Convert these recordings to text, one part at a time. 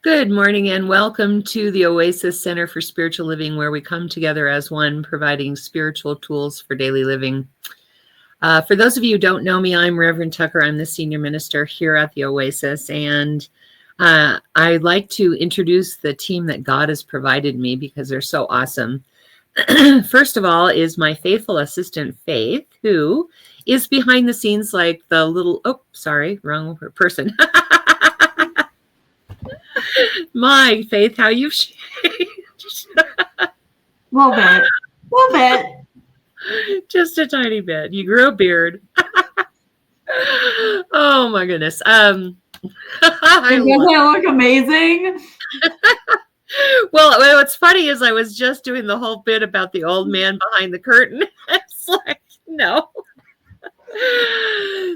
Good morning and welcome to the Oasis Center for Spiritual Living, where we come together as one, providing spiritual tools for daily living. For those of you who don't know me, I'm Reverend Tucker. I'm the senior minister here at the Oasis, and I'd like to introduce the team that God has provided me because they're so awesome. First of all is my faithful assistant, Faith, who is behind the scenes like the little, wrong person. My Faith, how you've changed. Little bit. Just a tiny bit. You grew a beard. Oh my goodness. Doesn't that look amazing? Well, what's funny is I was just doing the whole bit about the old man behind the curtain. It's like, no.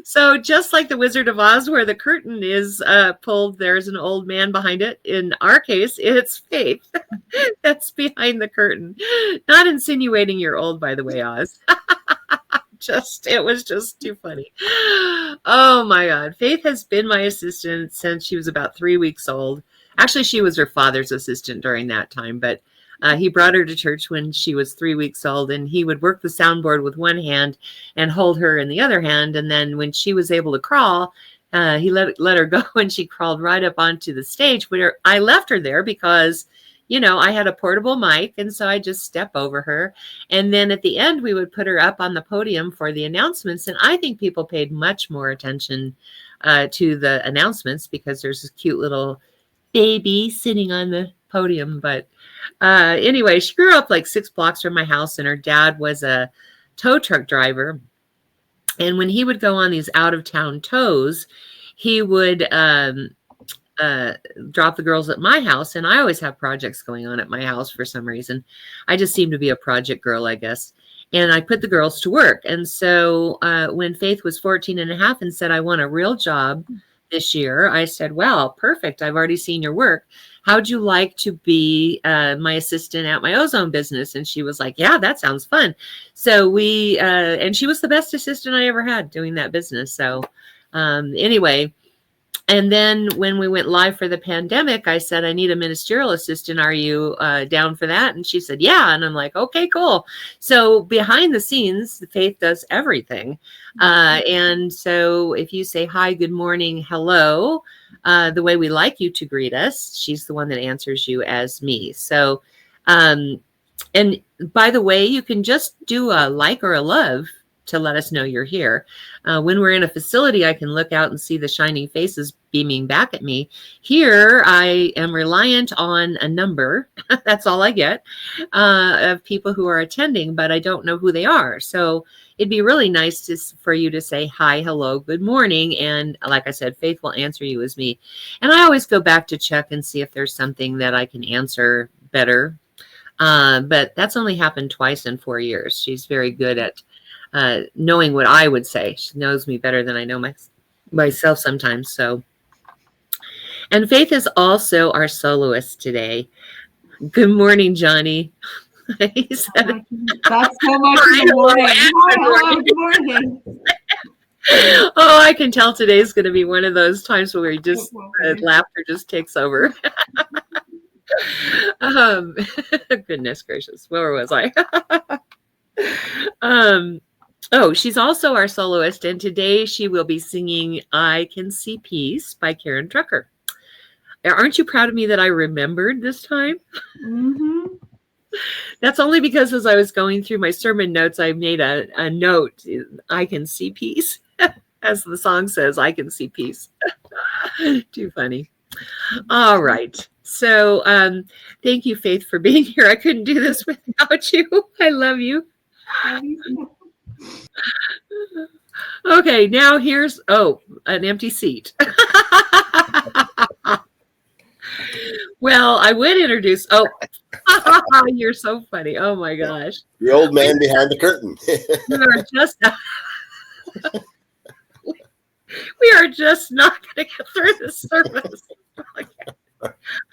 So just like the Wizard of Oz, where the curtain is pulled, there's an old man behind it. In our case, it's Faith that's behind the curtain. Not insinuating you're old, by the way, Oz. It was just too funny. Oh my God. Faith has been my assistant since she was about 3 weeks old. Actually, she was her father's assistant during that time, but he brought her to church when she was 3 weeks old, and he would work the soundboard with one hand and hold her in the other hand. And then when she was able to crawl, he let her go, and she crawled right up onto the stage, where I left her there because, you know, I had a portable mic, and so I just step over her. And then at the end, we would put her up on the podium for the announcements. And I think people paid much more attention to the announcements because there's this cute little baby sitting on the podium. But anyway, she grew up like 6 blocks from my house, and her dad was a tow truck driver. And when he would go on these out-of-town tows, he would drop the girls at my house, and I always have projects going on at my house for some reason. I just seem to be a project girl, I guess. And I put the girls to work. And so when Faith was 14 and a half and said, I want a real job this year, I said, well, perfect. I've already seen your work. How'd you like to be my assistant at my ozone business? And she was like, yeah, that sounds fun. So and she was the best assistant I ever had doing that business. So anyway, and then when we went live for the pandemic, I said, I need a ministerial assistant. Are you down for that? And she said, yeah. And I'm like, okay, cool. So behind the scenes, Faith does everything. And so if you say hi, good morning, hello, the way we like you to greet us, she's the one that answers you as me. So, and by the way, you can just do a like or a love to let us know you're here. When we're in a facility, I can look out and see the shining faces beaming back at me. Here, I am reliant on a number. That's all I get of people who are attending, but I don't know who they are. So it'd be really nice for you to say hi, hello, good morning. And like I said, Faith will answer you as me. And I always go back to check and see if there's something that I can answer better. But that's only happened twice in 4 years. She's very good at knowing what I would say. She knows me better than I know myself sometimes. So, and Faith is also our soloist today. Good morning, Johnny. He said, that's so much in the morning. Good morning. Oh, I can tell today's going to be one of those times where we just laughter just takes over. Goodness gracious, where was I? Oh, she's also our soloist, and today she will be singing I Can See Peace by Karen Trucker. Aren't you proud of me that I remembered this time? Mm-hmm. That's only because as I was going through my sermon notes, I made a note, I can see peace. As the song says, I can see peace. Too funny. All right. So thank you, Faith, for being here. I couldn't do this without you. I love you. Okay, now here's an empty seat. Well, I would introduce you're so funny. Oh my gosh. The old man behind the curtain. We are just not going to get through this service.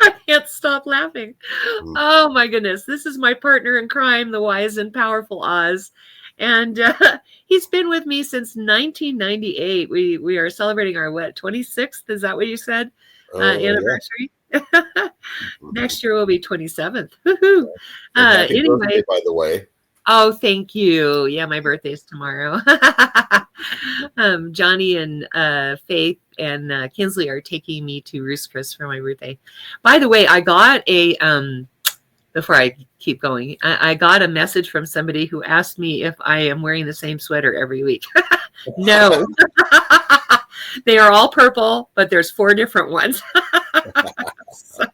I can't stop laughing. Oh my goodness. This is my partner in crime, the wise and powerful Oz. And he's been with me since 1998. We are celebrating our 26th? Is that what you said? Anniversary? Next year will be 27th. Woohoo. Happy Anyway. birthday, by the way. Oh, thank you. Yeah, my birthday's tomorrow. Johnny and Faith and Kinsley are taking me to Ruth's Chris for my birthday. By the way, I got a before I keep going, I got a message from somebody who asked me if I am wearing the same sweater every week. No. They are all purple, but there's 4 different ones. So,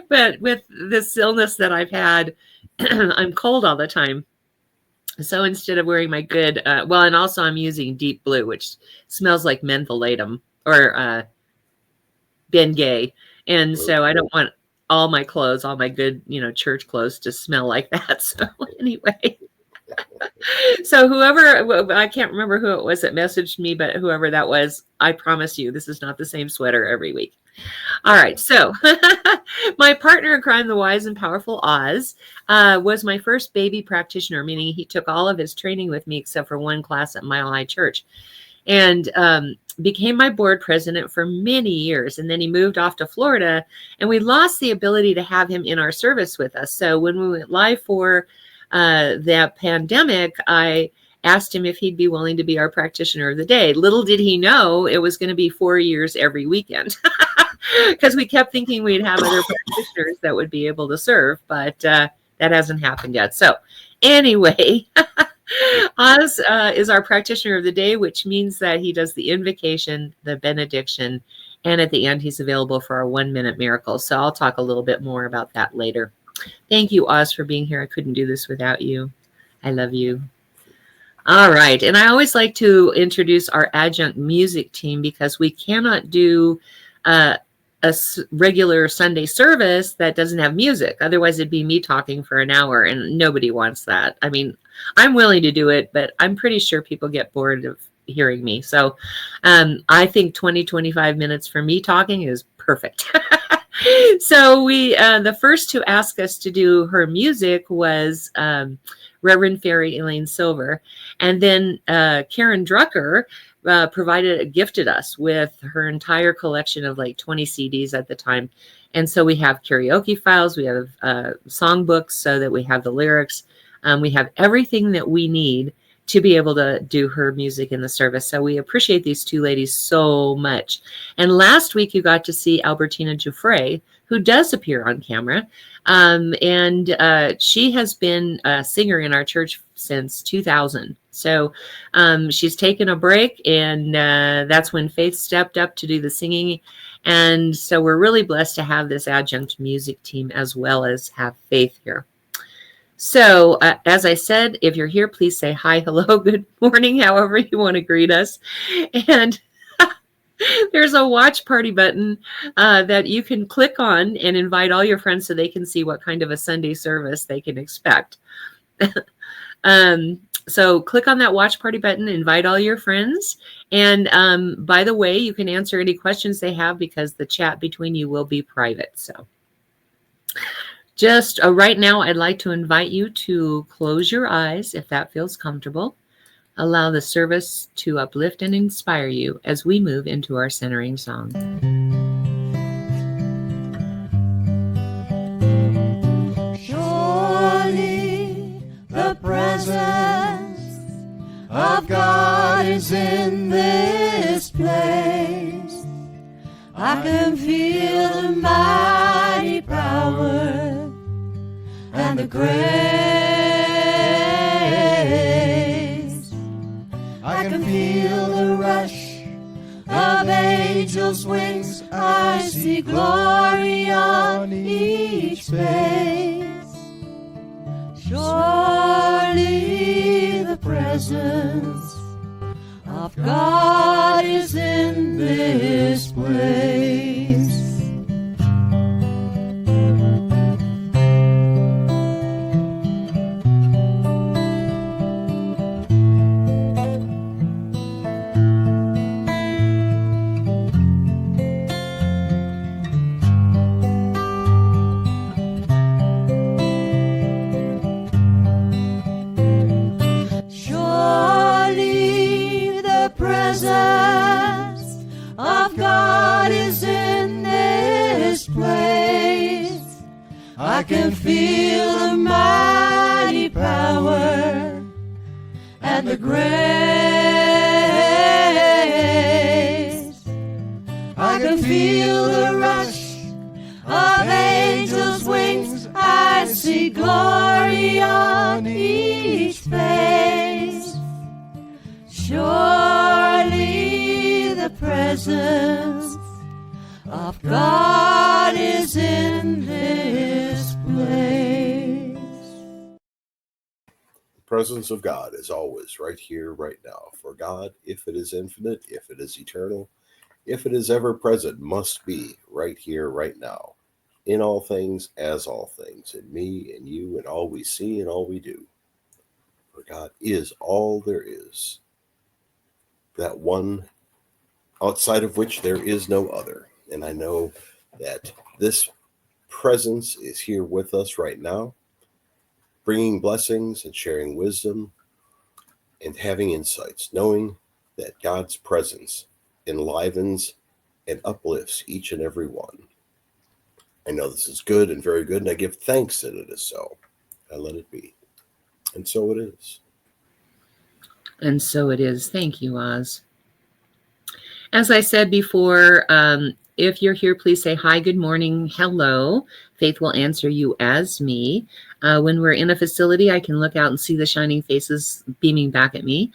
but with this illness that I've had, I'm cold all the time. So instead of wearing my good, and also I'm using deep blue, which smells like mentholatum or Bengay. And so I don't want all my clothes, all my good, church clothes to smell like that. So anyway, so whoever, I can't remember who it was that messaged me, but whoever that was, I promise you, this is not the same sweater every week. All right. So my partner in crime, the wise and powerful Oz, was my first baby practitioner, meaning he took all of his training with me except for one class at Mile High Church, and became my board president for many years. And then he moved off to Florida, and we lost the ability to have him in our service with us. So when we went live for that pandemic, I asked him if he'd be willing to be our practitioner of the day. Little did he know it was going to be 4 years every weekend, because we kept thinking we'd have other practitioners that would be able to serve, but that hasn't happened yet. So anyway, Oz is our practitioner of the day, which means that he does the invocation, the benediction, and at the end, he's available for our 1-minute miracle. So I'll talk a little bit more about that later. Thank you, Oz, for being here. I couldn't do this without you. I love you. All right. And I always like to introduce our adjunct music team, because we cannot do a regular Sunday service that doesn't have music. Otherwise, it'd be me talking for an hour, and nobody wants that. I mean, I'm willing to do it, but I'm pretty sure people get bored of hearing me. So I think 20-25 minutes for me talking is perfect. So the first to ask us to do her music was Reverend Fairy Elaine Silver. And then Karen Drucker gifted us with her entire collection of like 20 CDs at the time. And so we have karaoke files, we have songbooks so that we have the lyrics. We have everything that we need to be able to do her music in the service. So we appreciate these 2 ladies so much. And last week you got to see Albertina Giuffre, who does appear on camera. And she has been a singer in our church since 2000. So she's taken a break, and that's when Faith stepped up to do the singing. And so we're really blessed to have this adjunct music team as well as have Faith here. So as I said, if you're here, please say hi, hello, good morning, however you want to greet us. And there's a watch party button that you can click on and invite all your friends so they can see what kind of a Sunday service they can expect. So click on that watch party button, invite all your friends. And by the way, you can answer any questions they have, because the chat between you will be private. So just right now, I'd like to invite you to close your eyes if that feels comfortable. Allow the service to uplift and inspire you as we move into our centering song. Surely the presence of God is in this place. I can feel the mighty power and the grace. I can feel the rush of angels' wings. I see glory on each face. Surely the presence of God is in this place. Surely the presence of God is I can feel the mighty power and the grace. I can feel the rush of angels' wings. I see glory on each face. Surely the presence of God is in this place. The presence of God is always right here, right now. For God, if it is infinite, if it is eternal, if it is ever present, must be right here, right now. In all things, as all things, in me and you and all we see and all we do. For God is all there is. That one outside of which there is no other. And I know that this presence is here with us right now, bringing blessings and sharing wisdom and having insights, knowing that God's presence enlivens and uplifts each and every one. I know this is good and very good, and I give thanks that it is so. I let it be. And so it is. And so it is. Thank you, Oz. As I said before, if you're here, please say hi, good morning, hello. Faith will answer you as me. When we're in a facility, I can look out and see the shining faces beaming back at me.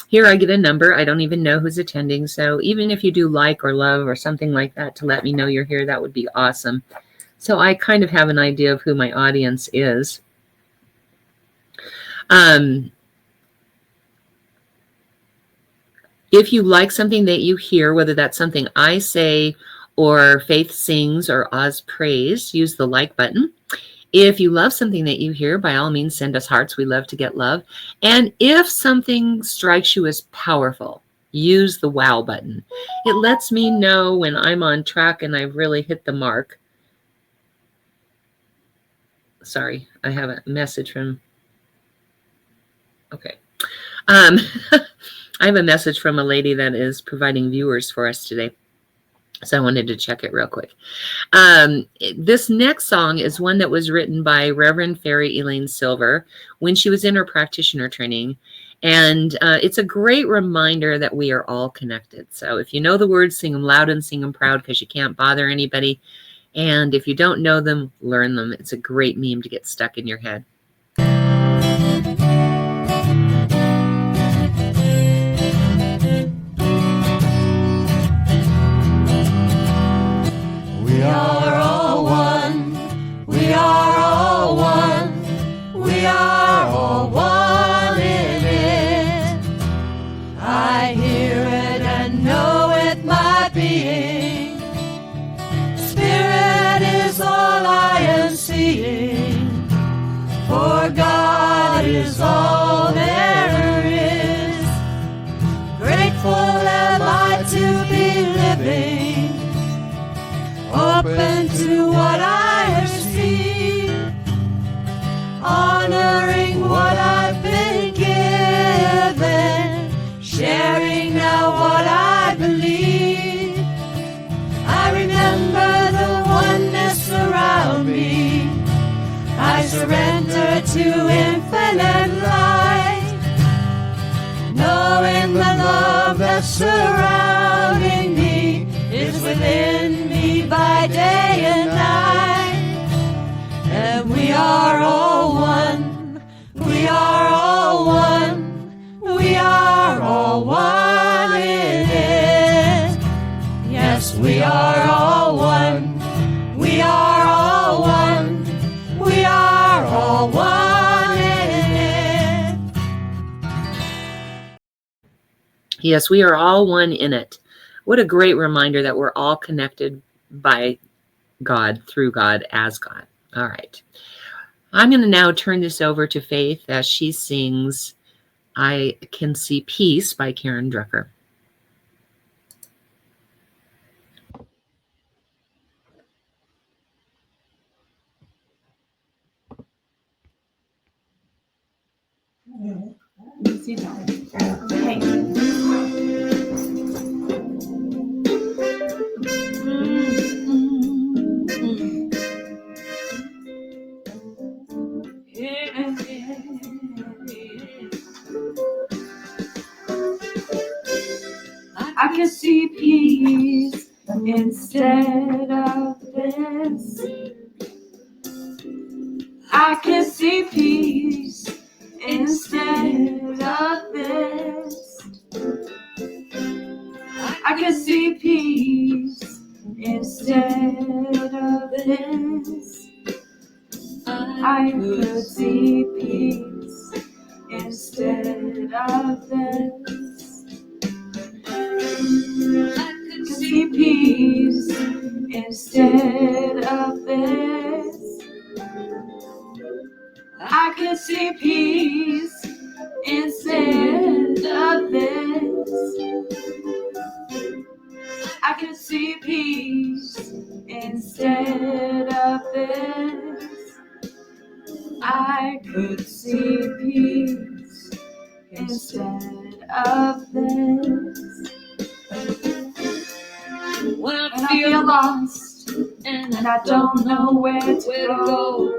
Here I get a number. I don't even know who's attending. So even if you do like or love or something like that to let me know you're here, that would be awesome. So I kind of have an idea of who my audience is. If you like something that you hear, whether that's something I say or Faith sings or Oz prays, use the like button. If you love something that you hear, by all means, send us hearts. We love to get love. And if something strikes you as powerful, use the wow button. It lets me know when I'm on track and I've really hit the mark. Sorry, I have a message from... Okay. I have a message from a lady that is providing viewers for us today. So I wanted to check it real quick. This next song is one that was written by Reverend Fairy Elaine Silver when she was in her practitioner training. And it's a great reminder that we are all connected. So if you know the words, sing them loud and sing them proud because you can't bother anybody. And if you don't know them, learn them. It's a great meme to get stuck in your head. We are all one. We are all one. We are all one in it. I hear it and know it, my being. Spirit is all I am seeing. For God is all there is. Grateful am I to be living, open to what I have seen, honoring what I've been given, sharing now what I believe. I remember the oneness around me. I surrender to infinite light, knowing the love that's surrounding me is within me by day and night. And we are all one. We are all one. We are all one in it. Yes, we are all one. We are all one. We are all one in it. Yes, we are all one in it. What a great reminder that we're all connected by God, through God, as God. All right. I'm going to now turn this over to Faith as she sings I Can See Peace by Karen Drucker. Sit down. Okay. I can see peace instead of this. I can see peace instead of this. I can see peace instead of this. I could see peace instead of this. I could see peace instead of this. I can see peace instead of this. I can see peace instead of this. I could see peace instead of this. When I feel lost and I don't know where to go,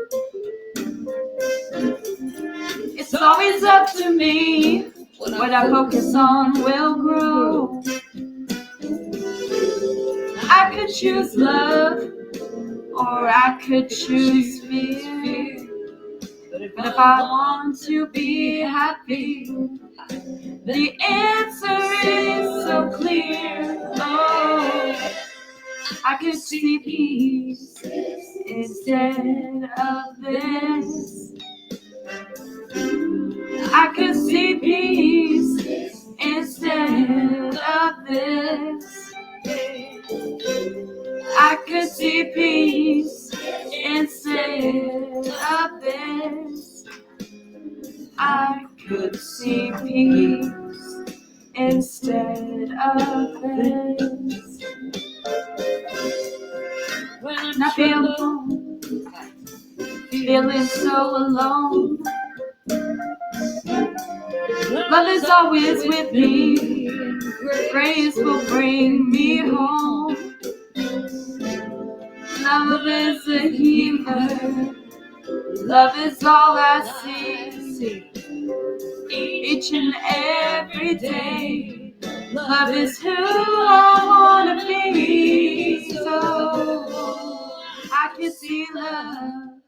it's always up to me. What I focus on will grow. I could choose love, or I could choose fear. But if I want to be happy, the answer is so clear. Oh, I can see peace instead of this. I can see peace instead of this. I could see peace instead of this. I could see peace instead of this. When I feel alone, feeling so alone, love is always with me. Grace will bring me home. Love is a healer. Love is all I see. Each and every day. Love is who I want to be. So I can see love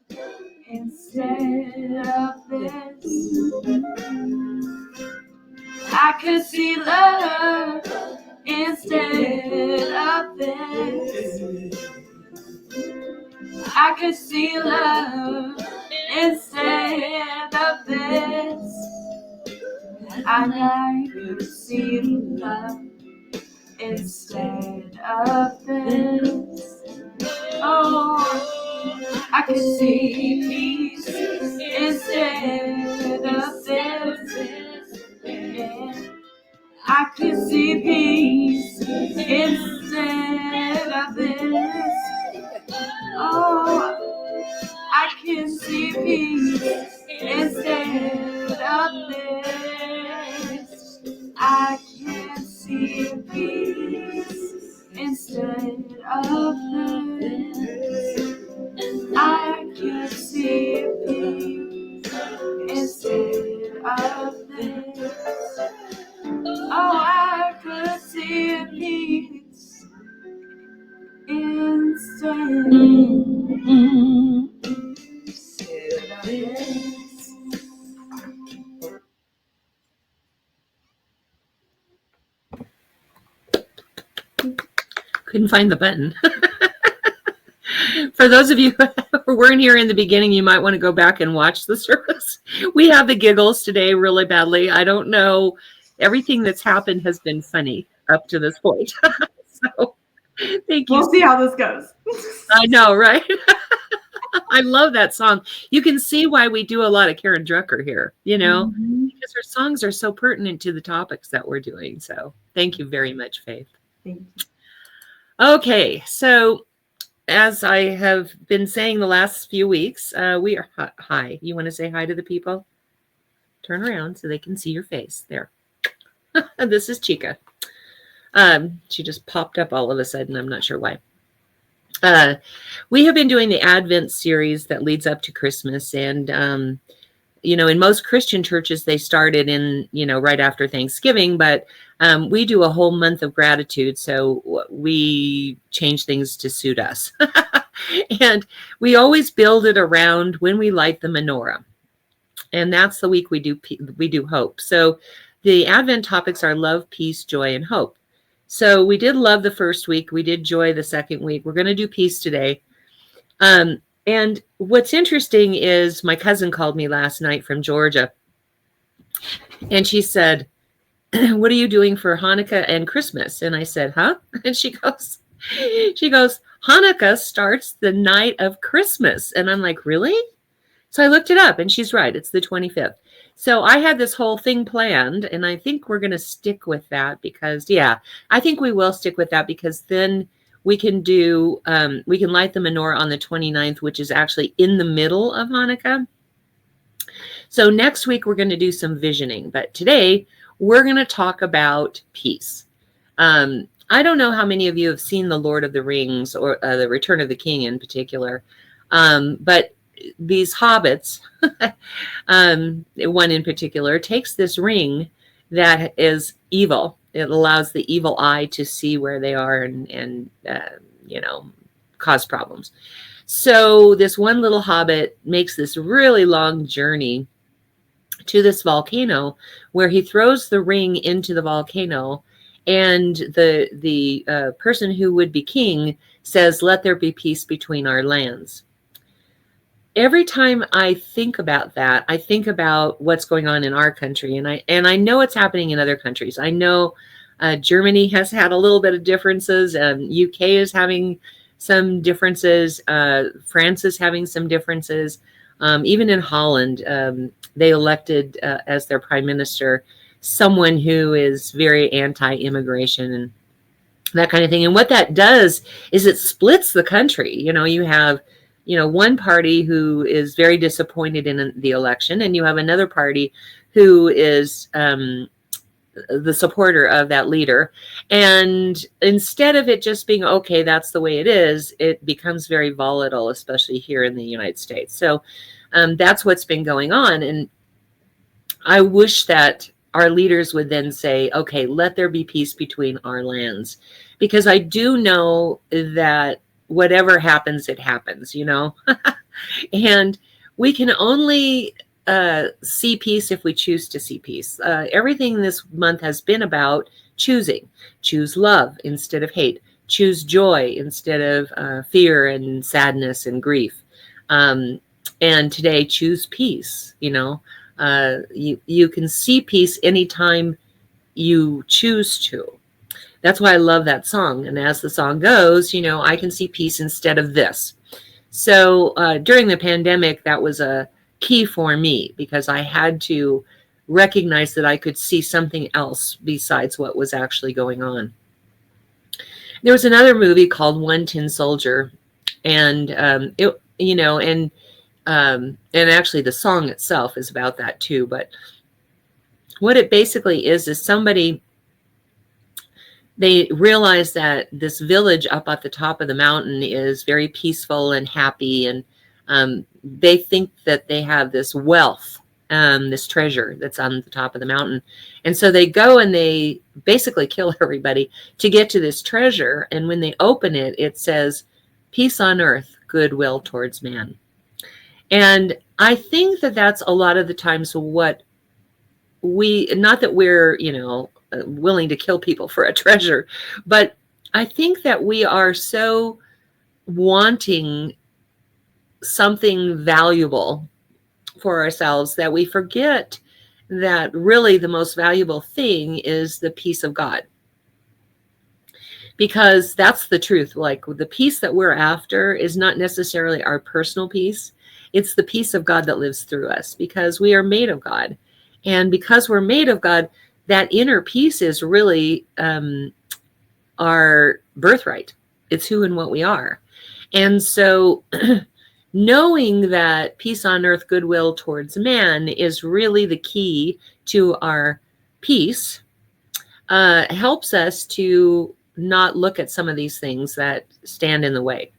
instead of this. I can see love instead of this. I could see love instead of this. I could see love instead of this. Oh, I could see peace instead of this. Yeah. I could see peace instead of this. Oh, I can see peace instead of this. I can see peace instead of this. I can see peace instead of this. Oh, I could see peace instead of this. Couldn't find the button. For those of you who weren't here in the beginning, you might want to go back and watch the service. We have the giggles today really badly. I don't know. Everything that's happened has been funny up to this point. So thank you. We'll see how this goes. I know, right? I love that song. You can see why we do a lot of Karen Drucker here, you know, because her songs are so pertinent to the topics that we're doing. So thank you very much, Faith. Thank you. Okay, so as I have been saying the last few weeks, we are hi. You want to say hi to the people? Turn around so they can see your face. There. This is Chica. She just popped up all of a sudden. I'm not sure why. We have been doing the Advent series that leads up to Christmas. And, you know, in most Christian churches, they started in, you know, right after Thanksgiving. But We do a whole month of gratitude, so we change things to suit us. And we always build it around when we light the menorah. And that's the week we do hope. So the Advent topics are love, peace, joy, and hope. So we did love the first week. We did joy the second week. We're going to do peace today. And what's interesting is my cousin called me last night from Georgia. And she said, what are you doing for Hanukkah and Christmas? And I said, huh? And she goes, Hanukkah starts the night of Christmas. And I'm like, really? So I looked it up, and she's right. It's the 25th. So I had this whole thing planned, and I think we're going to stick with that because, I think we will stick with that because then we can light the menorah on the 29th, which is actually in the middle of Hanukkah. So next week, we're going to do some visioning. But today, we're going to talk about peace. I don't know how many of you have seen The Lord of the Rings or The Return of the King in particular, but these hobbits, one in particular, takes this ring that is evil. It allows the evil eye to see where they are and cause problems. So this one little hobbit makes this really long journey to this volcano where he throws the ring into the volcano, and the person who would be king says, "Let there be peace between our lands." Every time I think about that, I think about what's going on in our country, and I know it's happening in other countries. I know Germany has had a little bit of differences. UK is having some differences. France is having some differences. Even in Holland, they elected as their prime minister someone who is very anti-immigration and that kind of thing. And what that does is it splits the country. You have one party who is very disappointed in the election, and you have another party who is the supporter of that leader. And instead of it just being, okay, that's the way it is, it becomes very volatile, especially here in the United States. So that's what's been going on. And I wish that our leaders would then say, okay, let there be peace between our lands. Because I do know that whatever happens, it happens, and we can only see peace if we choose to see peace. Everything this month has been about choosing. Choose love instead of hate. Choose joy instead of fear and sadness and grief. And today, choose peace. You can see peace anytime you choose to. That's why I love that song. And as the song goes, I can see peace instead of this. So during the pandemic, that was a key for me because I had to recognize that I could see something else besides what was actually going on. There was another movie called One Tin Soldier, and and actually the song itself is about that too. But what it basically is somebody, they realize that this village up at the top of the mountain is very peaceful and happy, and they think that they have this wealth, this treasure that's on the top of the mountain. And so they go and they basically kill everybody to get to this treasure. And when they open it, it says, "Peace on earth, goodwill towards man." And I think that that's a lot of the times what not that we're, willing to kill people for a treasure, but I think that we are so wanting something valuable for ourselves that we forget that really the most valuable thing is the peace of God. Because that's the truth. Like the peace that we're after is not necessarily our personal peace. It's the peace of God that lives through us because we are made of God. And because we're made of God, that inner peace is really our birthright. It's who and what we are. And so knowing that peace on earth, goodwill towards man is really the key to our peace helps us to not look at some of these things that stand in the way.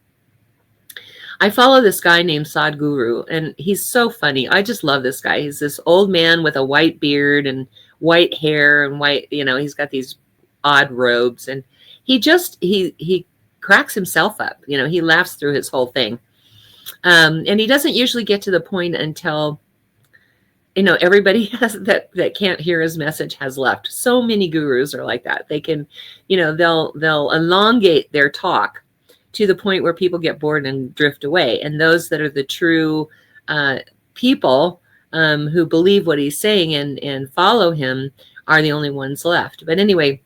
I follow this guy named Sadhguru, and he's so funny. I just love this guy. He's this old man with a white beard and white hair and white, he's got these odd robes, and he cracks himself up. He laughs through his whole thing. And he doesn't usually get to the point until, everybody that can't hear his message has left. So many gurus are like that. They can, they'll elongate their talk to the point where people get bored and drift away. And those that are the true people who believe what he's saying and follow him are the only ones left. But anyway,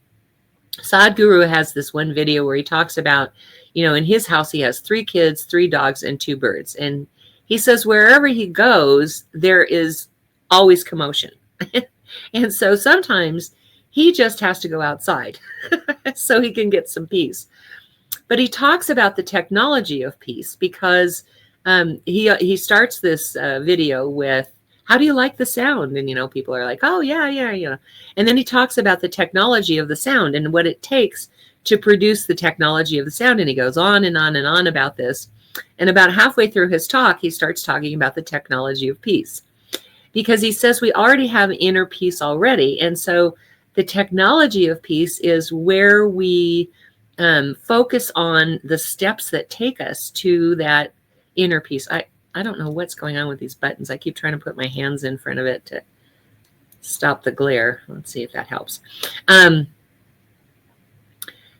Sadhguru has this one video where he talks about, in his house, he has 3 kids, 3 dogs, and 2 birds. And he says wherever he goes, there is always commotion. And so sometimes he just has to go outside so he can get some peace. But he talks about the technology of peace because he starts this video with, how do you like the sound? And, people are like, oh, yeah. And then he talks about the technology of the sound and what it takes to produce the technology of the sound. And he goes on and on and on about this. And about halfway through his talk, he starts talking about the technology of peace, because he says we already have inner peace already. And so the technology of peace is where we focus on the steps that take us to that inner peace. I don't know what's going on with these buttons. I keep trying to put my hands in front of it to stop the glare. Let's see if that helps.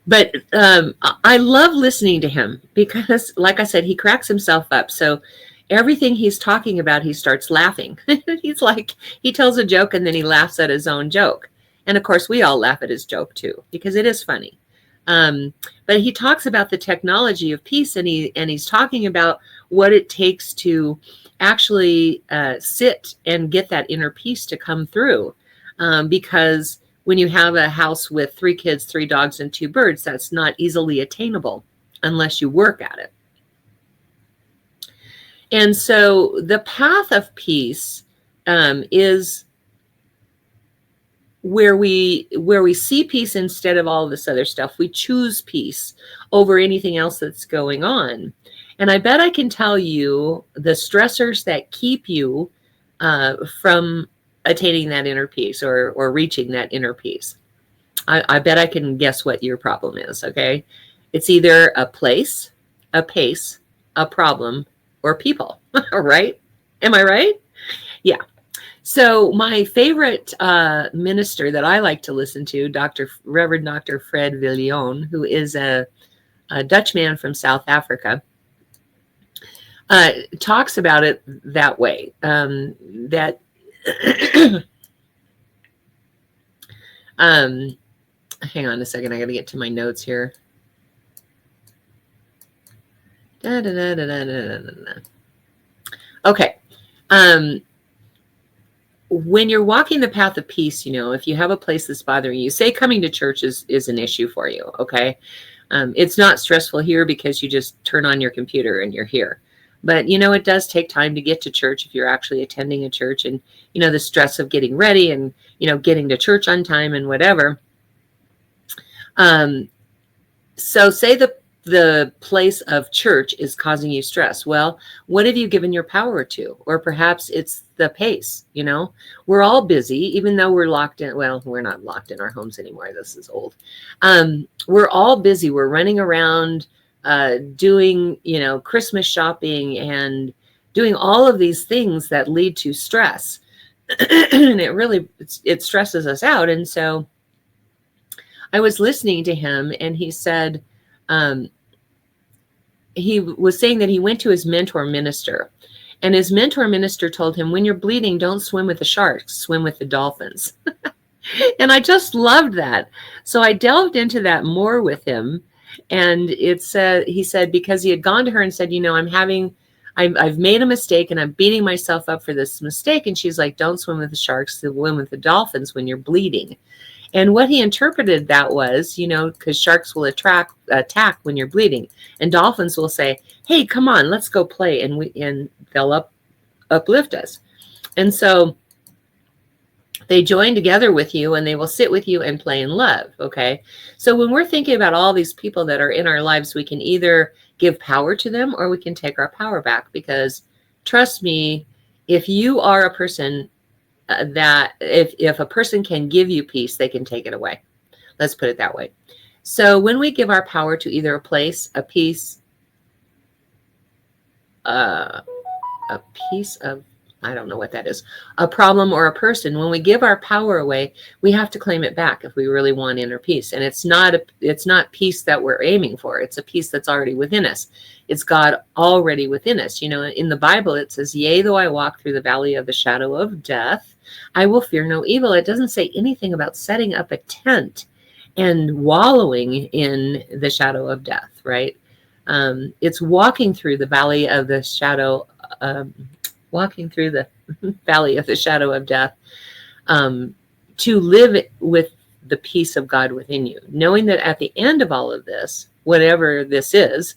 But I love listening to him because, like I said, he cracks himself up. So everything he's talking about, he starts laughing. He's like, he tells a joke and then he laughs at his own joke. And of course, we all laugh at his joke too, because it is funny. But he talks about the technology of peace, and he's talking about what it takes to actually sit and get that inner peace to come through. Because when you have a house with 3 kids, 3 dogs, and 2 birds, that's not easily attainable unless you work at it. And so the path of peace is where we see peace instead of all this other stuff. We choose peace over anything else that's going on. And I bet I can tell you the stressors that keep you from attaining that inner peace or reaching that inner peace. I bet I can guess what your problem is, okay? It's either a place, a pace, a problem, or people, right? Am I right? Yeah. So my favorite minister that I like to listen to, Reverend Dr. Fred Viljoen, who is a Dutch man from South Africa, talks about it that way, that hang on a second, I got to get to my notes here. Okay. When you're walking the path of peace, if you have a place that's bothering you, say coming to church is an issue for you, okay? It's not stressful here because you just turn on your computer and you're here. But, it does take time to get to church if you're actually attending a church, and, the stress of getting ready and, getting to church on time and whatever. So say the place of church is causing you stress. Well, what have you given your power to? Or perhaps it's the pace, We're all busy, even though we're locked in. Well, we're not locked in our homes anymore. This is old. We're all busy. We're running around doing, Christmas shopping and doing all of these things that lead to stress. And it stresses us out. And so I was listening to him, and he said, he was saying that he went to his mentor minister, and his mentor minister told him, when you're bleeding, don't swim with the sharks, swim with the dolphins. And I just loved that. So I delved into that more with him. And he said, because he had gone to her and said, I've made a mistake and I'm beating myself up for this mistake. And she's like, don't swim with the sharks, swim with the dolphins when you're bleeding. And what he interpreted that was, because sharks will attack when you're bleeding, and dolphins will say, hey, come on, let's go play. And they'll uplift us. And so they join together with you, and they will sit with you and play in love. Okay. So when we're thinking about all these people that are in our lives, we can either give power to them or we can take our power back, because trust me, if you are a person that if a person can give you peace, they can take it away. Let's put it that way. So when we give our power to either a place, a piece of, I don't know what that is, a problem or a person, when we give our power away, we have to claim it back if we really want inner peace. And it's not peace that we're aiming for. It's a peace that's already within us. It's God already within us. You know, in the Bible, it says, yea, though I walk through the valley of the shadow of death, I will fear no evil. It doesn't say anything about setting up a tent and wallowing in the shadow of death, right? It's walking through the valley of the shadow, walking through the valley of the shadow of death, to live with the peace of God within you, knowing that at the end of all of this, whatever this is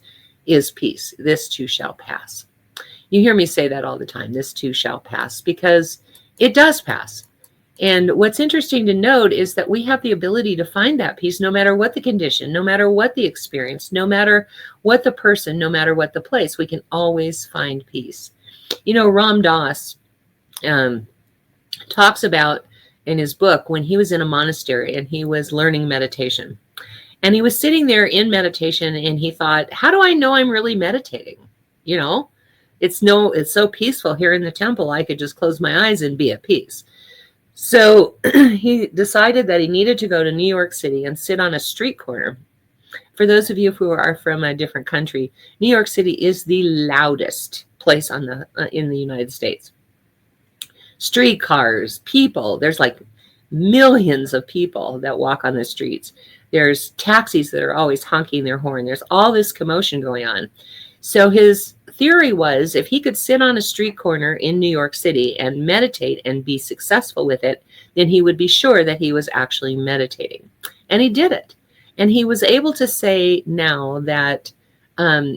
peace. This too shall pass. You hear me say that all the time, this too shall pass, because it does pass. And what's interesting to note is that we have the ability to find that peace no matter what the condition, no matter what the experience, no matter what the person, no matter what the place. We can always find peace. You know, Ram Dass talks about in his book when he was in a monastery and he was learning meditation. And he was sitting there in meditation and he thought, how do I know I'm really meditating? You know, it's so peaceful here in the temple. I could just close my eyes and be at peace. So he decided that he needed to go to New York City and sit on a street corner. For those of you who are from a different country, New York City is the loudest place in the United States. Streetcars, people, there's like millions of people that walk on the streets. There's taxis that are always honking their horn. There's all this commotion going on. So his theory was if he could sit on a street corner in New York City and meditate and be successful with it, then he would be sure that he was actually meditating. And he did it. And he was able to say now that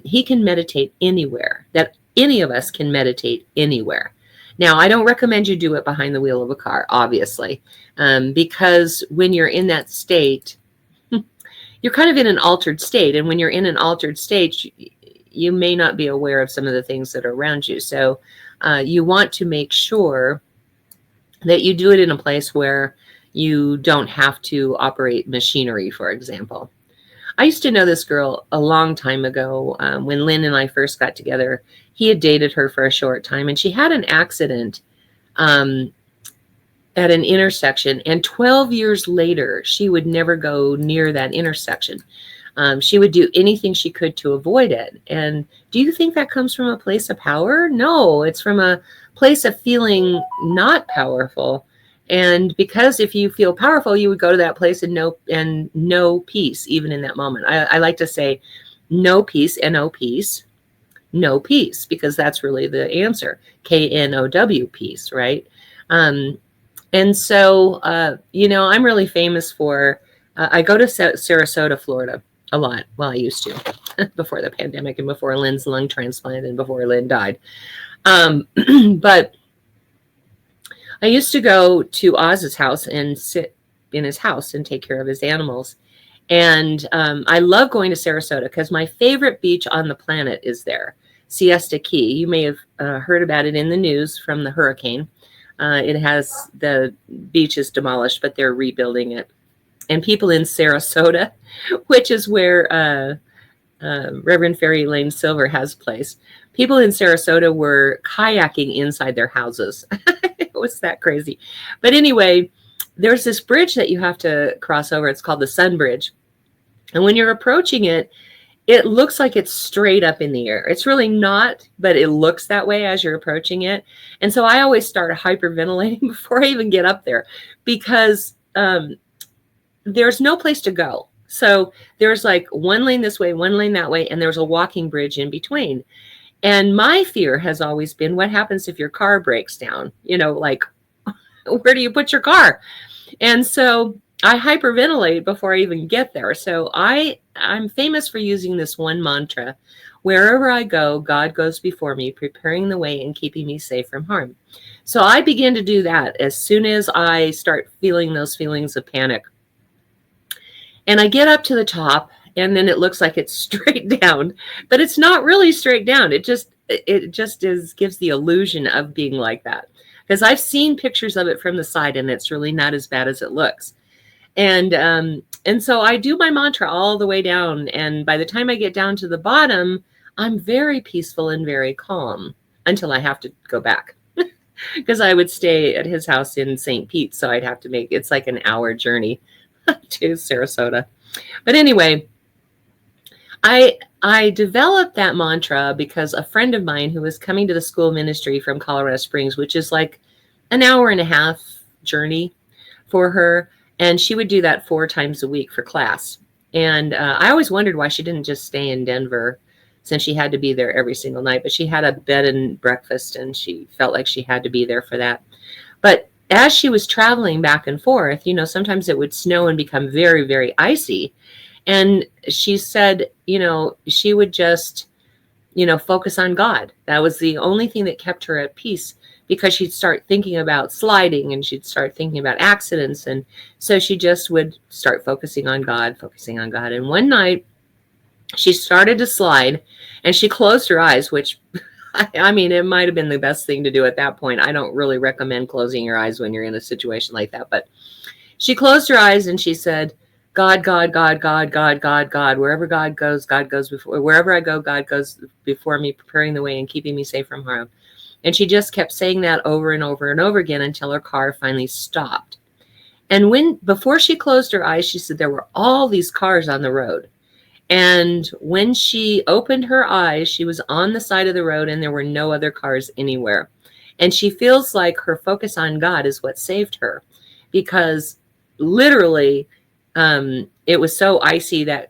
he can meditate anywhere, that any of us can meditate anywhere. Now, I don't recommend you do it behind the wheel of a car, obviously, because when you're in that state, you're kind of in an altered state. And when you're in an altered state, you may not be aware of some of the things that are around you. So you want to make sure that you do it in a place where you don't have to operate machinery, for example. I used to know this girl a long time ago. When Lynn and I first got together, he had dated her for a short time, and she had an accident at an intersection. And 12 years later, she would never go near that intersection. She would do anything she could to avoid it. And do you think that comes from a place of power? No, it's from a place of feeling not powerful. And because if you feel powerful, you would go to that place and know peace, even in that moment. I like to say no peace, N-O peace, no peace, because that's really the answer. K-N-O-W peace, right? And so, I'm really famous for, I go to Sarasota, Florida a lot. Well, I used to before the pandemic and before Lynn's lung transplant and before Lynn died. But I used to go to Oz's house and sit in his house and take care of his animals. And I love going to Sarasota because my favorite beach on the planet is there, Siesta Key. You may have heard about it in the news from the hurricane. The beach is demolished, but they're rebuilding it. And people in Sarasota, which is where Reverend Fairy Lane Silver has a place, people in Sarasota were kayaking inside their houses. It was that crazy. But anyway, there's this bridge that you have to cross over. It's called the Sun Bridge. And when you're approaching it, it looks like it's straight up in the air. It's really not, but it looks that way as you're approaching it. And so I always start hyperventilating before I even get up there because there's no place to go. So there's like one lane this way, one lane that way, and there's a walking bridge in between. And my fear has always been, what happens if your car breaks down? Like, where do you put your car? And so I hyperventilate before I even get there. So I'm famous for using this one mantra. Wherever I go, God goes before me, preparing the way and keeping me safe from harm. So I begin to do that as soon as I start feeling those feelings of panic. And I get up to the top, and then it looks like it's straight down, but it's not really straight down. It just gives the illusion of being like that. because I've seen pictures of it from the side, and it's really not as bad as it looks. And so I do my mantra all the way down, and by the time I get down to the bottom, I'm very peaceful and very calm until I have to go back. Because I would stay at his house in St. Pete, so I'd have to make, it's like an hour journey to Sarasota. But anyway, I developed that mantra because a friend of mine who was coming to the school ministry from Colorado Springs, which is like an hour and a half journey for her, and she would do that 4 times a week for class. And I always wondered why she didn't just stay in Denver, since she had to be there every single night. But she had a bed and breakfast, and she felt like she had to be there for that. But as she was traveling back and forth, you know, sometimes it would snow and become very, very icy. And she said, you know, she would just, you know, focus on God. That was the only thing that kept her at peace, because she'd start thinking about sliding, and she'd start thinking about accidents. And so she just would start focusing on God, focusing on God. And one night she started to slide, and she closed her eyes, which, I mean, it might have been the best thing to do at that point. I don't really recommend closing your eyes when you're in a situation like that. But she closed her eyes and she said, God, God, God, God, God, God, God. Wherever God goes before. Wherever I go, God goes before me, preparing the way and keeping me safe from harm. And she just kept saying that over and over and over again until her car finally stopped. And before she closed her eyes, she said there were all these cars on the road. And when she opened her eyes, she was on the side of the road, and there were no other cars anywhere. And she feels like her focus on God is what saved her, because literally it was so icy that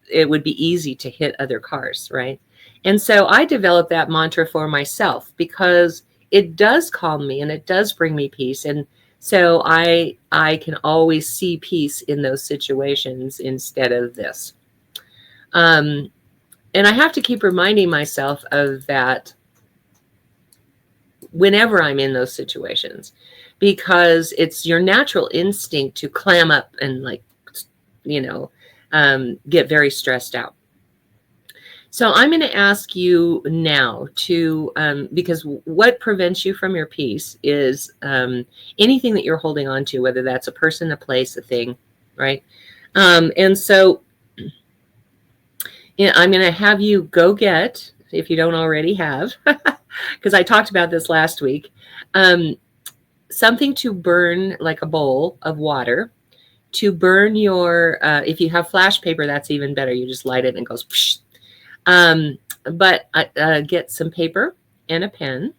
it would be easy to hit other cars, right? And so I developed that mantra for myself, because it does calm me and it does bring me peace. And so I can always see peace in those situations instead of this. And I have to keep reminding myself of that whenever I'm in those situations, because it's your natural instinct to clam up and, like, you know, get very stressed out. So I'm going to ask you now to, because what prevents you from your peace is anything that you're holding on to, whether that's a person, a place, a thing, right? And so I'm going to have you go get, if you don't already have, because I talked about this last week, something to burn, like a bowl of water, to burn your, if you have flash paper, that's even better. You just light it and it goes, psh. But get some paper and a pen,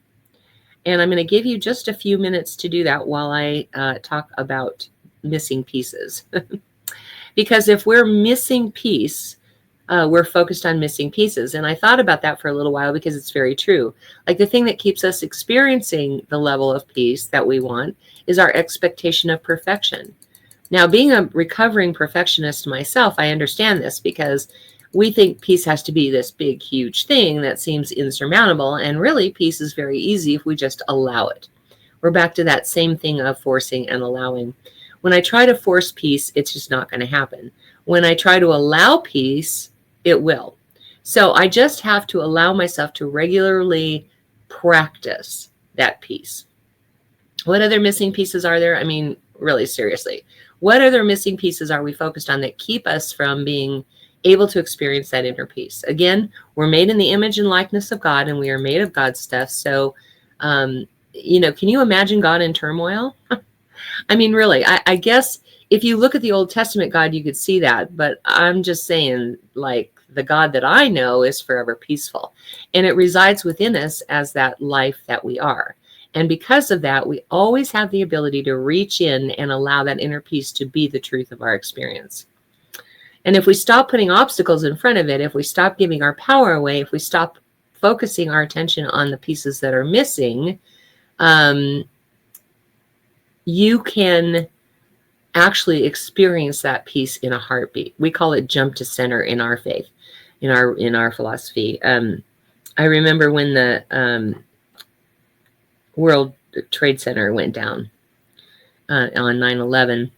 and I'm going to give you just a few minutes to do that while I talk about missing pieces. Because if we're missing piece, we're focused on missing pieces. And I thought about that for a little while, because it's very true. Like, the thing that keeps us experiencing the level of peace that we want is our expectation of perfection. Now, being a recovering perfectionist myself, I understand this, because we think peace has to be this big, huge thing that seems insurmountable. And really, peace is very easy if we just allow it. We're back to that same thing of forcing and allowing. When I try to force peace, it's just not going to happen. When I try to allow peace, it will. So I just have to allow myself to regularly practice that peace. What other missing pieces are there? I mean, really, seriously, what other missing pieces are we focused on that keep us from being able to experience that inner peace? Again, we're made in the image and likeness of God, and we are made of God's stuff. So, you know, can you imagine God in turmoil? I mean, really, I guess if you look at the Old Testament God, you could see that. But I'm just saying, like, the God that I know is forever peaceful, and it resides within us as that life that we are. And because of that, we always have the ability to reach in and allow that inner peace to be the truth of our experience. And if we stop putting obstacles in front of it, if we stop giving our power away, if we stop focusing our attention on the pieces that are missing, you can actually experience that peace in a heartbeat. We call it jump to center in our faith, in our philosophy. I remember when the World Trade Center went down on 9/11.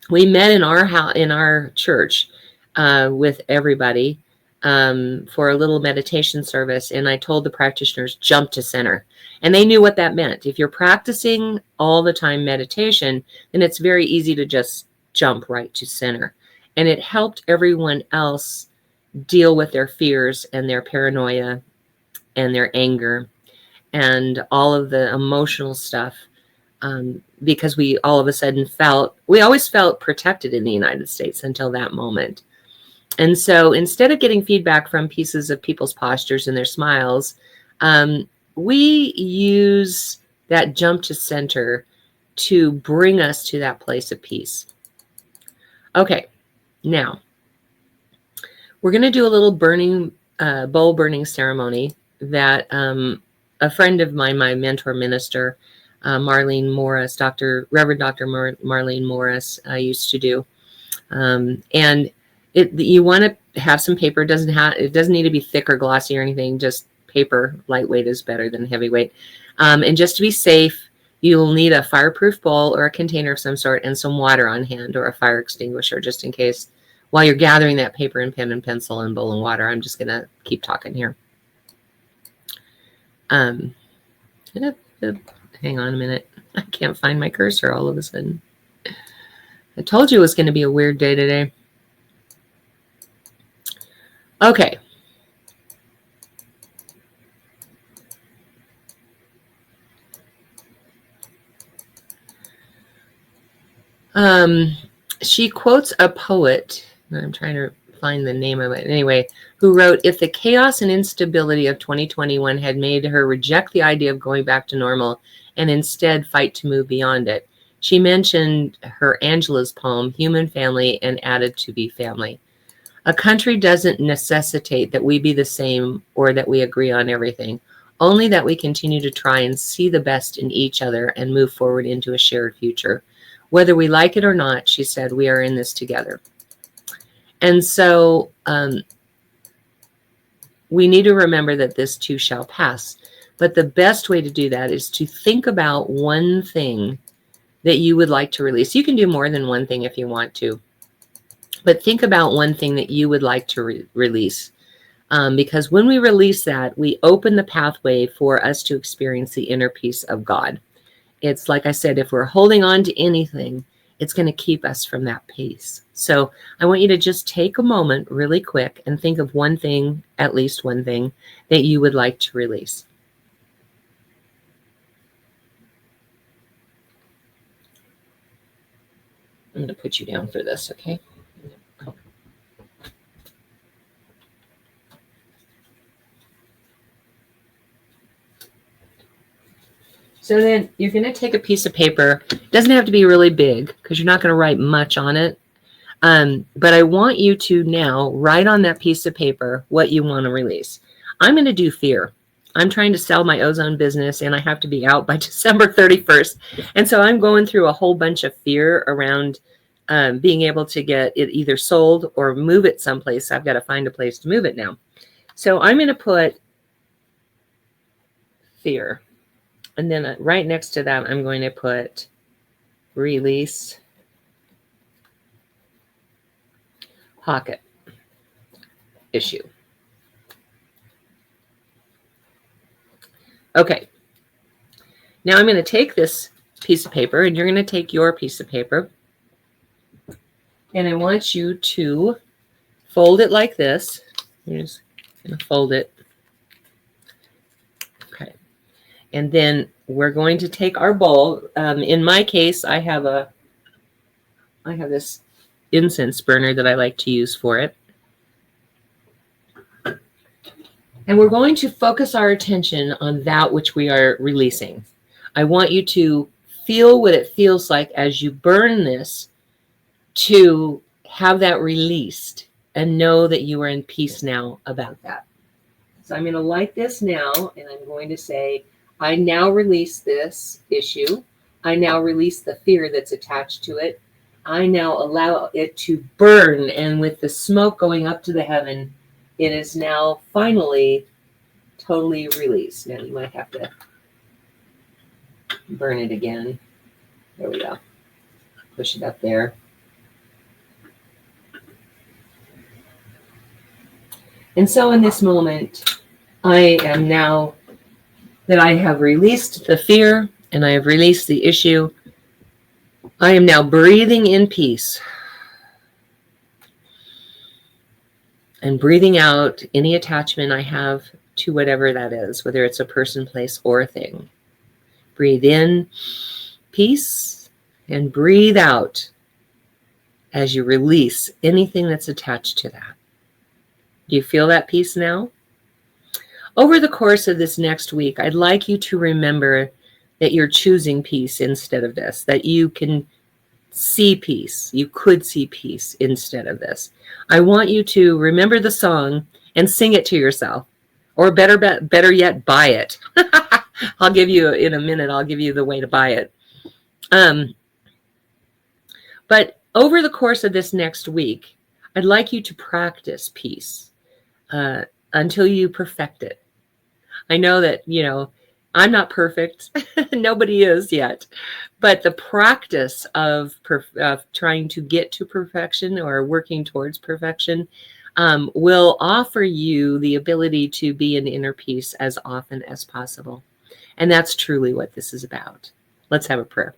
We met in our house, in our church, with everybody, for a little meditation service, and I told the practitioners, jump to center. And they knew what that meant. If you're practicing all the time meditation, then it's very easy to just jump right to center. And it helped everyone else deal with their fears and their paranoia and their anger and all of the emotional stuff, because we all of a sudden we always felt protected in the United States until that moment. And so instead of getting feedback from pieces of people's postures and their smiles, we use that jump to center to bring us to that place of peace. Okay, now we're going to do a little bowl burning ceremony that a friend of mine, my mentor minister, Marlene Morris, Reverend Dr. Marlene Morris, used to do. And you want to have some paper. It doesn't need to be thick or glossy or anything. Just paper. Lightweight is better than heavyweight. And just to be safe, you'll need a fireproof bowl or a container of some sort and some water on hand, or a fire extinguisher, just in case. While you're gathering that paper and pen and pencil and bowl and water, I'm just going to keep talking here. Hang on a minute. I can't find my cursor all of a sudden. I told you it was going to be a weird day today. Okay. She quotes a poet, I'm trying to find the name of it anyway, who wrote, if the chaos and instability of 2021 had made her reject the idea of going back to normal and instead fight to move beyond it. She mentioned her Angela's poem, Human Family, and added to be family. A country doesn't necessitate that we be the same or that we agree on everything, only that we continue to try and see the best in each other and move forward into a shared future. Whether we like it or not, she said, we are in this together. And so we need to remember that this too shall pass. But the best way to do that is to think about one thing that you would like to release. You can do more than one thing if you want to. But think about one thing that you would like to release. Because when we release that, we open the pathway for us to experience the inner peace of God. It's like I said, if we're holding on to anything, it's going to keep us from that peace. So I want you to just take a moment really quick and think of one thing, at least one thing, that you would like to release. I'm going to put you down for this, okay? So then you're going to take a piece of paper. It doesn't have to be really big because you're not going to write much on it. But I want you to now write on that piece of paper what you want to release. I'm going to do fear. I'm trying to sell my ozone business and I have to be out by December 31st. And so I'm going through a whole bunch of fear around being able to get it either sold or move it someplace. I've got to find a place to move it now. So I'm going to put fear. And then right next to that, I'm going to put release pocket issue. Okay. Now I'm going to take this piece of paper, and you're going to take your piece of paper. And I want you to fold it like this. You're just going to fold it. Okay. And then we're going to take our bowl. In my case, I have this incense burner that I like to use for it. And we're going to focus our attention on that which we are releasing. I want you to feel what it feels like as you burn this, to have that released and know that you are in peace now about that. So I'm going to light this now, and I'm going to say, I now release this issue. I now release the fear that's attached to it. I now allow it to burn, and with the smoke going up to the heaven, it is now finally totally released. Now you might have to burn it again. There we go. Push it up there. And so in this moment, I am now that I have released the fear and I have released the issue, I am now breathing in peace and breathing out any attachment I have to whatever that is, whether it's a person, place, or a thing. Breathe in peace and breathe out as you release anything that's attached to that. Do you feel that peace now? Over the course of this next week, I'd like you to remember that you're choosing peace instead of this, that you can see peace. You could see peace instead of this. I want you to remember the song and sing it to yourself, or better yet, buy it. I'll give you, in a minute, I'll give you the way to buy it. But over the course of this next week, I'd like you to practice peace until you perfect it. I know that, I'm not perfect. Nobody is yet. But the practice of trying to get to perfection or working towards perfection will offer you the ability to be in inner peace as often as possible. And that's truly what this is about. Let's have a prayer.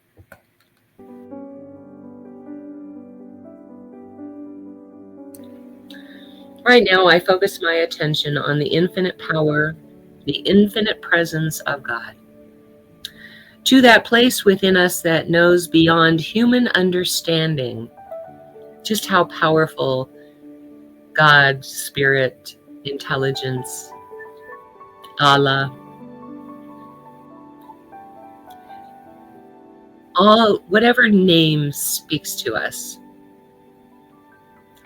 Right now, I focus my attention on the infinite power, the infinite presence of God. To that place within us that knows beyond human understanding just how powerful God, Spirit, intelligence, Allah, whatever name speaks to us,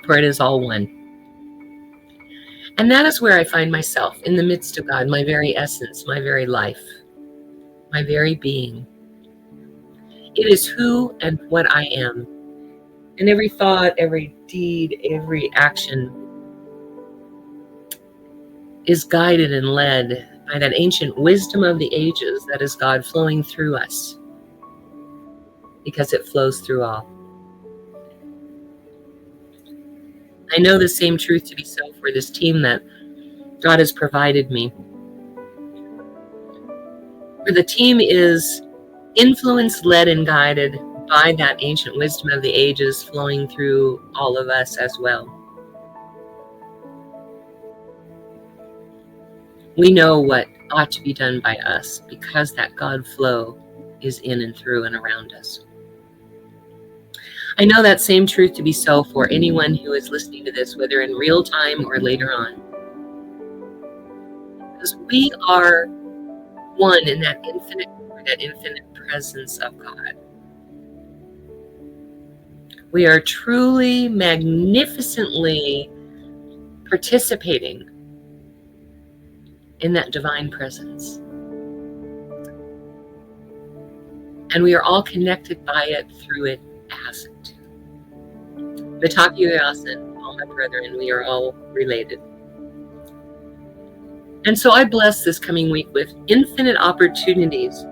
for it is all one. And that is where I find myself, in the midst of God, my very essence, my very life, my very being. It is who and what I am. And every thought, every deed, every action is guided and led by that ancient wisdom of the ages that is God flowing through us, because it flows through all. I know the same truth to be so for this team that God has provided me. For the team is influenced, led, and guided by that ancient wisdom of the ages flowing through all of us as well. We know what ought to be done by us because that God flow is in and through and around us. I know that same truth to be so for anyone who is listening to this, whether in real time or later on. Because we are one in that infinite presence of God. We are truly, magnificently participating in that divine presence. And we are all connected by it, through it, as it. Vitakuyasan, all my brethren, we are all related. And so I bless this coming week with infinite opportunities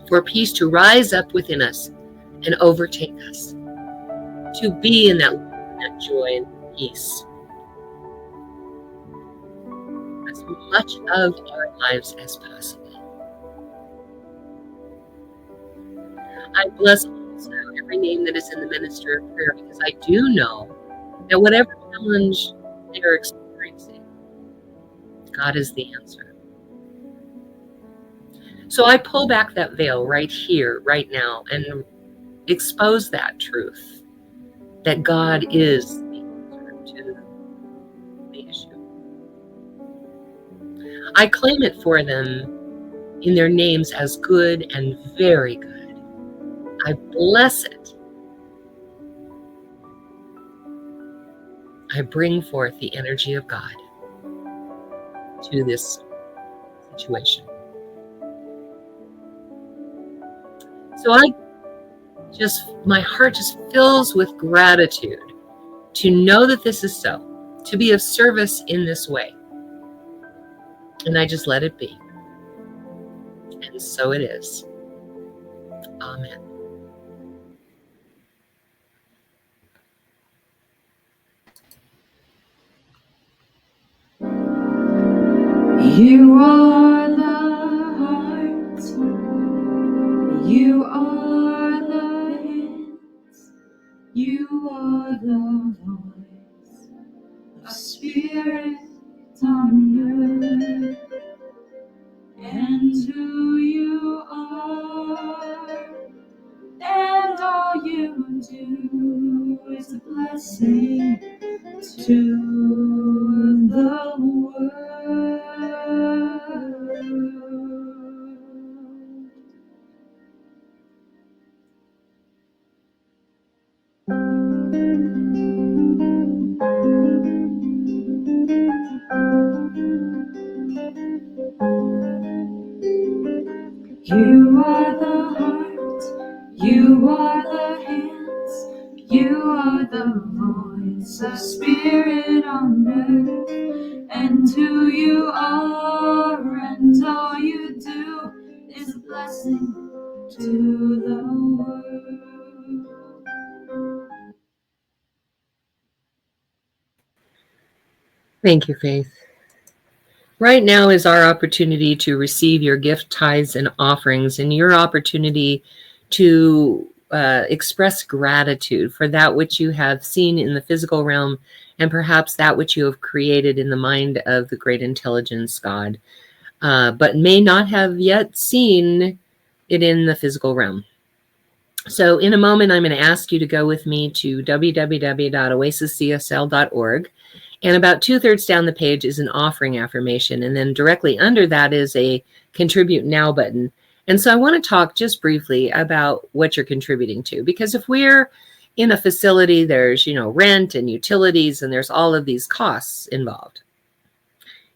for peace to rise up within us and overtake us, to be in that joy and peace as much of our lives as possible. I bless also every name that is in the ministry of prayer, because I do know that whatever challenge they are experiencing, God is the answer. So I pull back that veil right here, right now, and expose that truth that God is the answer to the issue. I claim it for them in their names as good and very good. I bless it. I bring forth the energy of God to this situation. So my heart just fills with gratitude to know that this is so, to be of service in this way. And I just let it be. And so it is. Amen. You are the heart, you are the hands, you are the voice of spirit on earth, and who you are, and all you do is a blessing to the world. You are the heart, you are the hands, you are the voice of spirit on earth, and who you are and all you do is a blessing to the world. Thank you, Faith. Right now is our opportunity to receive your gift, tithes, and offerings, and your opportunity to express gratitude for that which you have seen in the physical realm, and perhaps that which you have created in the mind of the great intelligence God, but may not have yet seen it in the physical realm. So in a moment, I'm going to ask you to go with me to www.oasiscsl.org. And about 2/3 down the page is an offering affirmation. And then directly under that is a contribute now button. And so I want to talk just briefly about what you're contributing to, because if we're in a facility, there's, rent and utilities, and there's all of these costs involved.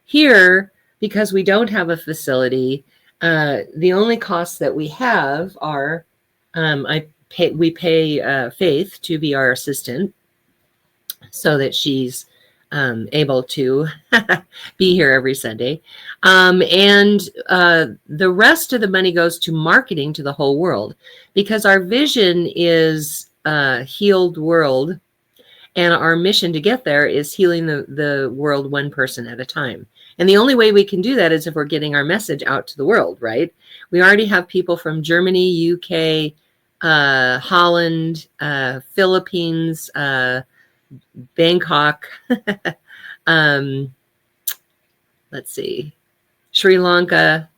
Here, because we don't have a facility, the only costs that we have are, we pay Faith to be our assistant so that she's able to be here every Sunday. And the rest of the money goes to marketing to the whole world, because our vision is a healed world. And our mission to get there is healing the world one person at a time. And the only way we can do that is if we're getting our message out to the world, right? We already have people from Germany, UK, Holland, Philippines, Bangkok, let's see, Sri Lanka.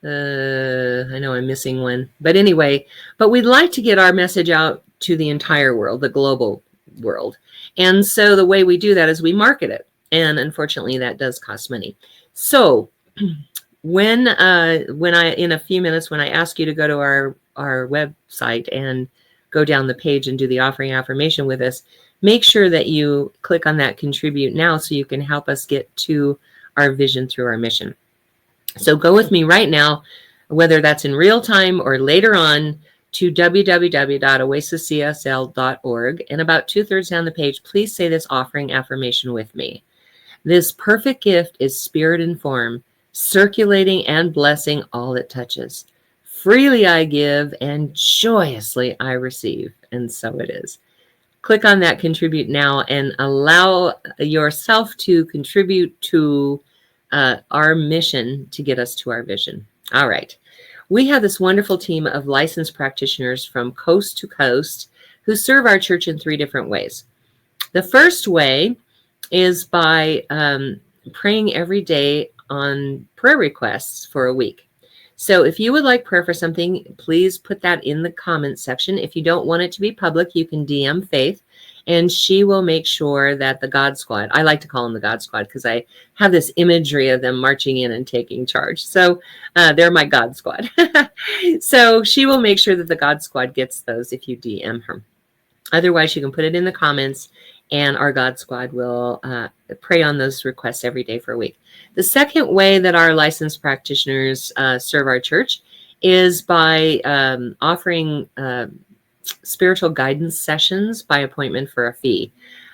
I know I'm missing one, but anyway, but we'd like to get our message out to the entire world, the global world. And so the way we do that is we market it. And unfortunately that does cost money. So when in a few minutes, when I ask you to go to our website and go down the page and do the offering affirmation with us, make sure that you click on that contribute now so you can help us get to our vision through our mission. So go with me right now, whether that's in real time or later on, to www.oasiscsl.org. And about 2/3 down the page, please say this offering affirmation with me. This perfect gift is spirit in form, circulating and blessing all it touches. Freely I give and joyously I receive. And so it is. Click on that contribute now and allow yourself to contribute to our mission to get us to our vision. All right. We have this wonderful team of licensed practitioners from coast to coast who serve our church in 3 different ways. The first way is by praying every day on prayer requests for a week. So if you would like prayer for something, please put that in the comments section. If you don't want it to be public, you can DM Faith, and she will make sure that the God Squad, I like to call them the God Squad because I have this imagery of them marching in and taking charge. So they're my God Squad. So she will make sure that the God Squad gets those if you DM her. Otherwise, you can put it in the comments, and our God Squad will pray on those requests every day for a week. The second way that our licensed practitioners serve our church is by offering spiritual guidance sessions by appointment for a fee.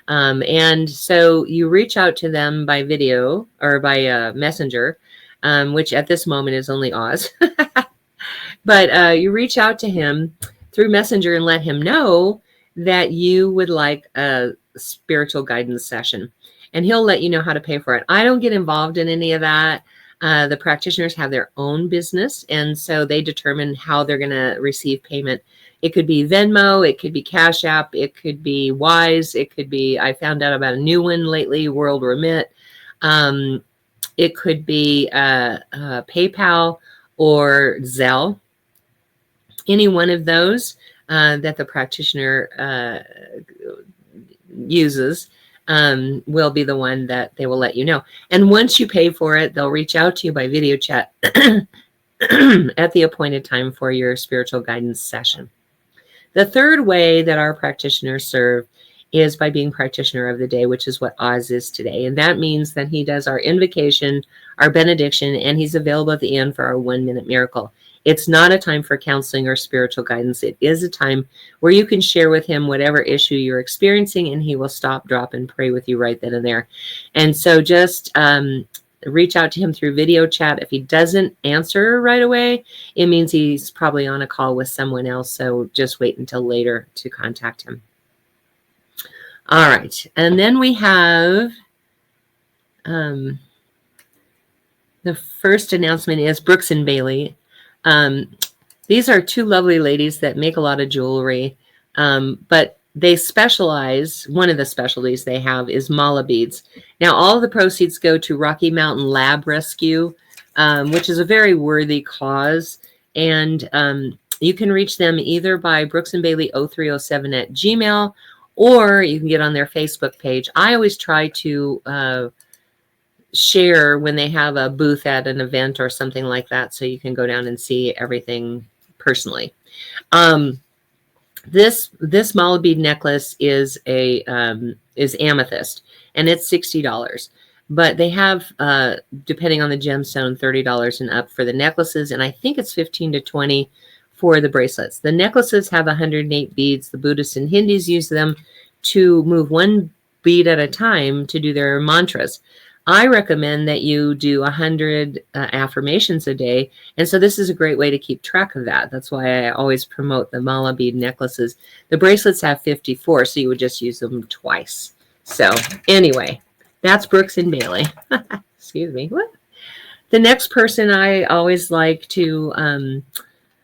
And so you reach out to them by video or by messenger, which at this moment is only Oz. But you reach out to him through messenger and let him know that you would like a spiritual guidance session. and he'll let you know how to pay for it. I don't get involved in any of that. The practitioners have their own business, and so they determine how they're going to receive payment. It could be Venmo, it could be Cash App, it could be Wise, it could be, I found out about a new one lately, World Remit. It could be PayPal or Zelle. Any one of those that the practitioner uses will be the one that they will let you know. And once you pay for it, they'll reach out to you by video chat at the appointed time for your spiritual guidance session. The third way that our practitioners serve is by being practitioner of the day, which is what Oz is today. And that means that he does our invocation, our benediction, and he's available at the end for our 1 minute miracle. It's not a time for counseling or spiritual guidance. It is a time where you can share with him whatever issue you're experiencing, and he will stop, drop, and pray with you right then and there. And so just reach out to him through video chat. If he doesn't answer right away, it means he's probably on a call with someone else. So just wait until later to contact him. All right. And then we have the first announcement is Brooks and Bailey. These are two lovely ladies that make a lot of jewelry, but they specialize, one of the specialties they have is mala beads. Now, all the proceeds go to Rocky Mountain Lab Rescue, which is a very worthy cause. And you can reach them either by brooksandbailey0307@gmail.com, or you can get on their Facebook page. I always try to share when they have a booth at an event or something like that, so you can go down and see everything personally. This mala bead necklace is amethyst, and it's $60. But they have, depending on the gemstone, $30 and up for the necklaces, and I think it's $15 to $20 for the bracelets. The necklaces have 108 beads. The Buddhists and Hindus use them to move one bead at a time to do their mantras. I recommend that you do 100 affirmations a day. And so this is a great way to keep track of that. That's why I always promote the mala bead necklaces. The bracelets have 54, so you would just use them twice. So anyway, that's Brooks and Bailey. Excuse me. What? The next person I always like to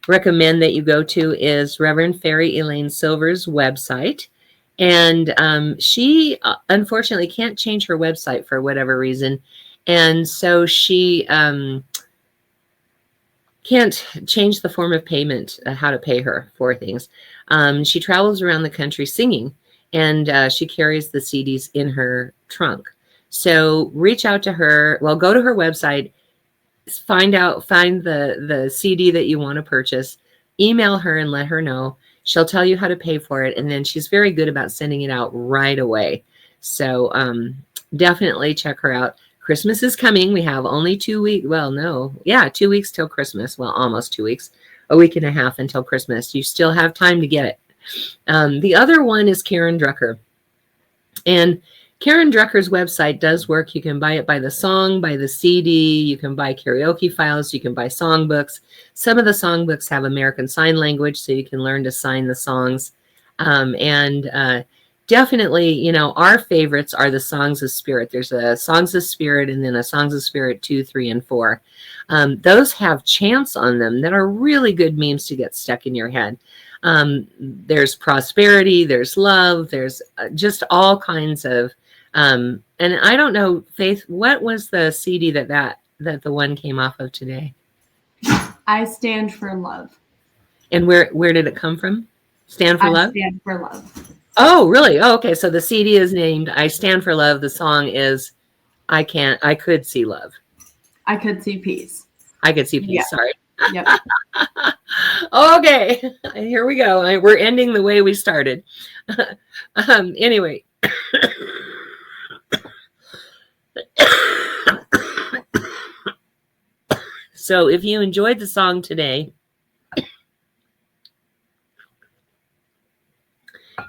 recommend that you go to is Reverend Fairy Elaine Silver's website. And she unfortunately can't change her website for whatever reason. And so she can't change the form of payment, how to pay her for things. She travels around the country singing, and she carries the CDs in her trunk. So reach out to her. Well, go to her website, find the CD that you want to purchase, email her and let her know. She'll tell you how to pay for it, and then she's very good about sending it out right away. So definitely check her out. Christmas is coming. We have only 2 weeks. Well, no. Yeah, 2 weeks till Christmas. Well, almost 2 weeks. A week and a half until Christmas. You still have time to get it. The other one is Karen Drucker. And Karen Drucker's website does work. You can buy it by the song, by the CD. You can buy karaoke files. You can buy songbooks. Some of the songbooks have American Sign Language, so you can learn to sign the songs. Definitely, you know, our favorites are the Songs of Spirit. There's a Songs of Spirit and then a Songs of Spirit 2, 3, and 4. Those have chants on them that are really good memes to get stuck in your head. There's prosperity, there's love, there's just all kinds of, and I don't know, Faith, what was the CD that the one came off of today? I Stand for Love. And where did it come from? Stand for Love? I Stand for Love. Oh, really? Oh, okay. So the CD is named I Stand for Love. The song is I Could See Love. I Could See Peace. I Could See Peace. Yeah. Sorry. Yep. Okay. Here we go. We're ending the way we started. Anyway. So if you enjoyed the song today,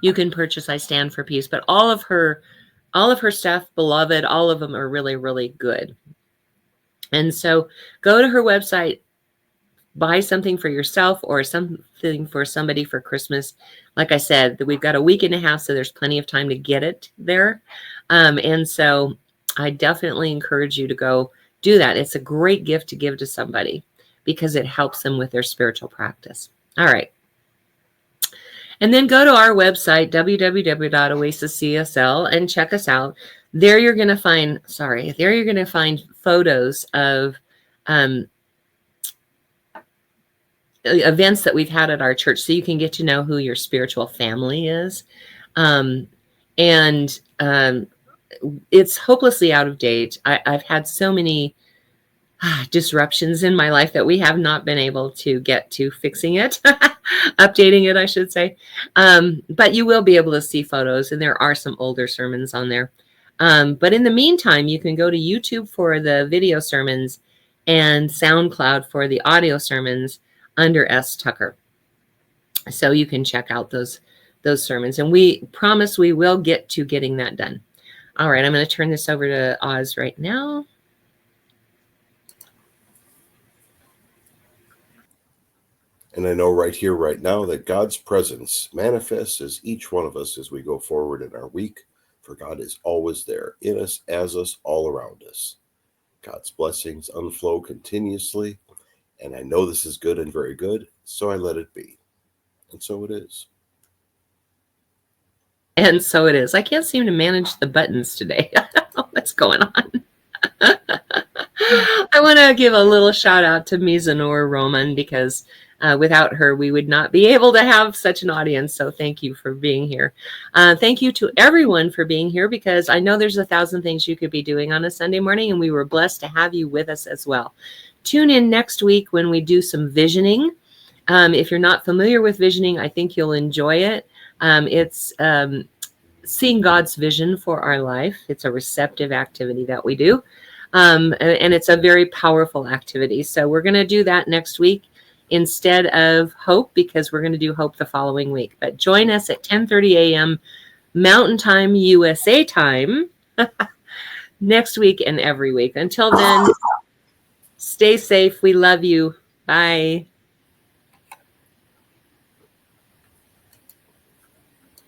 you can purchase I Stand for Peace, but all of her stuff, Beloved, all of them are really, really good. And so go to her website, buy something for yourself or something for somebody for Christmas. Like I said, that we've got a week and a half, so there's plenty of time to get it there. And so I definitely encourage you to go do that. It's a great gift to give to somebody because it helps them with their spiritual practice. All right. And then go to our website, www.oasiscsl, and check us out. There you're going to find, photos of events that we've had at our church, so you can get to know who your spiritual family is. It's hopelessly out of date. I've had so many disruptions in my life that we have not been able to get to fixing it, updating it, I should say. But you will be able to see photos, and there are some older sermons on there. But in the meantime, you can go to YouTube for the video sermons and SoundCloud for the audio sermons under S. Tucker. So you can check out those sermons. And we promise we will get to getting that done. All right, I'm going to turn this over to Oz right now. And I know right here, right now, that God's presence manifests as each one of us as we go forward in our week, for God is always there, in us, as us, all around us. God's blessings unflow continuously, and I know this is good and very good, so I let it be. And so it is. And so it is. I can't seem to manage the buttons today. I don't know what's going on. I want to give a little shout out to Mizanur Roman, because without her, we would not be able to have such an audience. So thank you for being here. Thank you to everyone for being here, because I know there's 1,000 things you could be doing on a Sunday morning, and we were blessed to have you with us as well. Tune in next week when we do some visioning. If you're not familiar with visioning, I think you'll enjoy it. It's seeing God's vision for our life. It's a receptive activity that we do. And it's a very powerful activity. So we're going to do that next week instead of Hope, because we're going to do Hope the following week. But join us at 10:30 a.m. Mountain Time, USA time, next week and every week. Until then, stay safe. We love you. Bye.